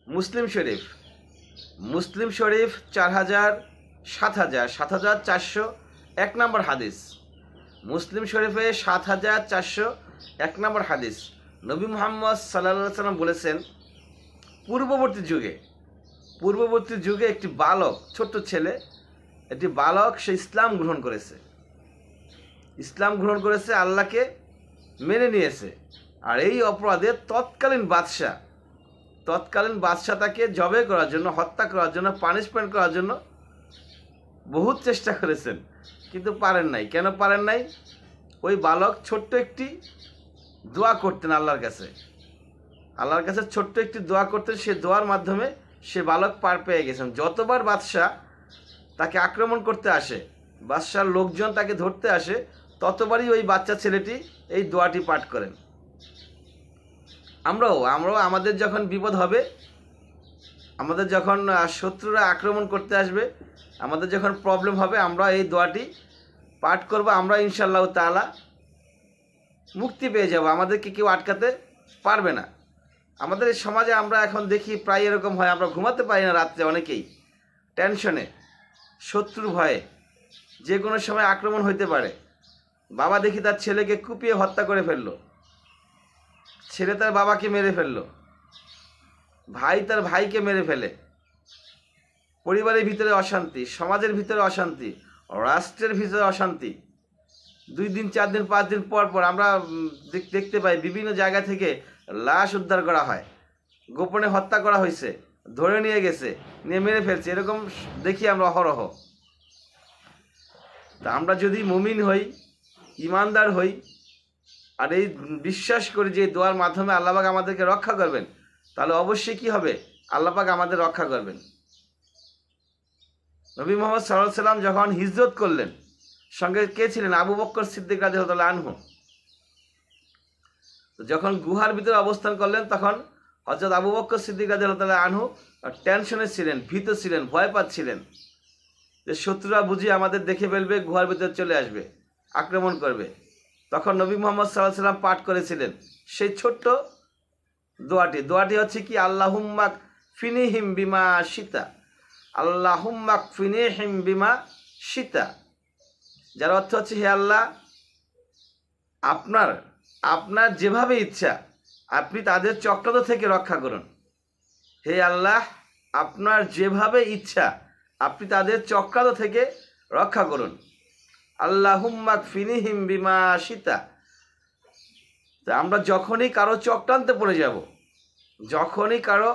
মুসলিম শরীফ, মুসলিম শরীফ ৭,৪০০ নম্বর হাদিস। মুসলিম শরীফে ৭,৪০১ নম্বর হাদিস। নবী মুহাম্মদ সাল্লাল্লাহু আলাইহি সাল্লাম বলেছেন, পূর্ববর্তী যুগে একটি বালক, ছোট্ট ছেলে, একটি বালক, সে ইসলাম গ্রহণ করেছে, আল্লাহকে মেনে নিয়েছে। আর এই অপরাধে তৎকালীন বাদশাহ তাকে জবে করার জন্য, হত্যা করার জন্য, পানিশমেন্ট করার জন্য বহুত চেষ্টা করেছেন, কিন্তু পারেন নাই। কেন পারেন নাই? ওই বালক ছোট্ট একটি দোয়া করতেন আল্লাহর কাছে ছোট্ট একটি দোয়া করতেন। সে দোয়ার মাধ্যমে সে বালক পার পেয়ে গেছেন। যতবার বাদশাহ তাকে আক্রমণ করতে আসে, বাদশার লোকজন তাকে ধরতে আসে, ততবারই ওই বাচ্চা ছেলেটি এই দোয়াটি পাঠ করেন। আমরাও আমাদের যখন বিপদ হবে, আমাদের যখন শত্রুরা আক্রমণ করতে আসবে, আমাদের যখন প্রবলেম হবে, আমরা এই দোয়াটি পাঠ করব। আমরা ইনশাআল্লাহ তাআলা মুক্তি পেয়ে যাব, আমাদেরকে কেউ আটকাতে পারবে না। আমাদের এই সমাজে আমরা এখন দেখি প্রায় এরকম হয়, আমরা ঘুমাতে পারি না রাত্রে, অনেকেই টেনশনে, শত্রুর ভয়ে, যে কোনো সময় আক্রমণ হইতে পারে। বাবা দেখি তার ছেলেকে কুপিয়ে হত্যা করে ফেললো, ছেলে তার বাবাকে মেরে ফেললো, ভাই তার ভাইকে মেরে ফেলে। পরিবারের ভিতরে অশান্তি, সমাজের ভিতরে অশান্তি, রাষ্ট্রের ভিতরে অশান্তি। 2 দিন 4 দিন 5 দিন পর পর আমরা দেখতে পাই বিভিন্ন জায়গা থেকে লাশ উদ্ধার করা হয়, গোপনে হত্যা করা হয়েছে, ধরে নিয়ে গেছে, নিয়ে মেরে ফেলছে, এরকম দেখি আমরা অহরহ। তা আমরা যদি মুমিন হই, ইমানদার হই, আর এই বিশ্বাস করি যে দোয়ার মাধ্যমে আল্লাহ পাক আমাদেরকে রক্ষা করবেন, তাহলে অবশ্যই কি হবে? আল্লাহ পাক আমাদের রক্ষা করবেন। নবী মুহাম্মদ সাল্লাল্লাহু আলাইহি সাল্লাম যখন হিজরত করলেন, সঙ্গে কে ছিলেন? আবু বকর সিদ্দিক রাদিয়াল্লাহু আনহু। যখন গুহার ভিতরে অবস্থান করলেন, তখন হযরত আবু বকর সিদ্দিক রাদিয়াল্লাহু আনহু টেনশনে ছিলেন, ভীত ছিলেন, ভয় পাচ্ছিলেন যে শত্রুরা বুঝি আমাদের দেখে ফেলবে, গুহার ভিতরে চলে আসবে, আক্রমণ করবে। তখন নবী মুহাম্মদ সাল্লাল্লাহু আলাইহি সাল্লাম পাঠ করেছিলেন সেই ছোট্ট দোয়াটি হচ্ছে কি? আল্লাহুম্মা ফিনিহিম বিমা শিতা, আল্লাহুম্মা ফিনিহিম বিমা শিতা, যার অর্থ হচ্ছে, হে আল্লাহ, আপনার যেভাবে ইচ্ছা আপনি তাদের চক্রান্ত থেকে রক্ষা করুন। হে আল্লাহ, আপনার যেভাবে ইচ্ছা আপনি তাদের চক্রান্ত থেকে রক্ষা করুন। আল্লাহুম্মা ফিনিহিম বিমা শিতা। তা আমরা যখনই কারো চক্রান্তে পড়ে যাব, যখনই কারো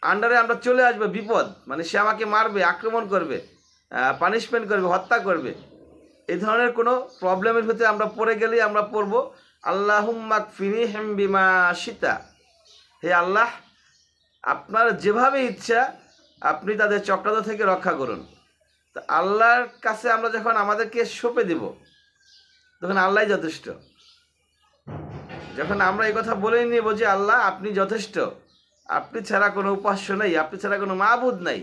আন্ডারে আমরা চলে আসবো, বিপদ মানে সে আমাকে মারবে, আক্রমণ করবে, পানিশমেন্ট করবে, হত্যা করবে, এই ধরনের কোনো প্রবলেমের ভিতরে আমরা পড়ে গেলেই আমরা পড়ব আল্লাহুম্মা ফিনিহিম বিমা শিতা। হে আল্লাহ, আপনার যেভাবে ইচ্ছা আপনি তাদের চক্রান্ত থেকে রক্ষা করুন। তা আল্লাহর কাছে আমরা যখন আমাদেরকে সঁপে দিব, তখন আল্লাহই যথেষ্ট। যখন আমরা এই কথা বলেই নিব যে আল্লাহ আপনি যথেষ্ট, আপনি ছাড়া কোনো উপাস্য নাই, আপনি ছাড়া কোনো মাবুদ নাই,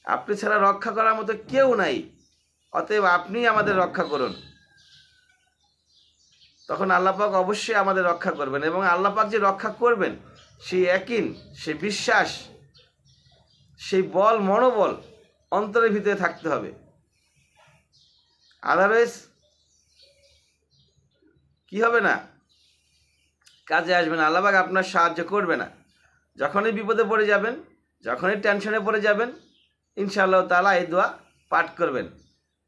আপনি ছাড়া রক্ষা করার মতো কেউ নাই, অতএব আপনি আমাদের রক্ষা করুন, তখন আল্লাহ পাক অবশ্যই আমাদের রক্ষা করবেন। এবং আল্লাহ পাক যে রক্ষা করবেন, সেই ইয়াকিন, সেই বিশ্বাস, সেই মনোবল অন্তরের ভিতরে থাকতে হবে। আদারওয়াইজ কি হবে না, কাজে আসবে না, আল্লাহ পাক আপনার সাহায্য করবে না। যখনই বিপদে পড়ে যাবেন, যখনই টেনশনে পড়ে যাবেন, ইনশাআল্লাহ তাআলা এই দোয়া পাঠ করবেন,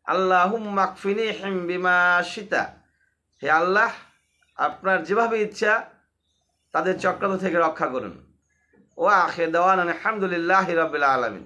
আল্লাহুম্মা ফিনিহিম বিমা শিতা। হে আল্লাহ, আপনার যেভাবে ইচ্ছা তাদের চক্রান্ত থেকে রক্ষা করুন। ওয়া আখির দাওয়ানা আলহামদুলিল্লাহি রাব্বিল আলামিন।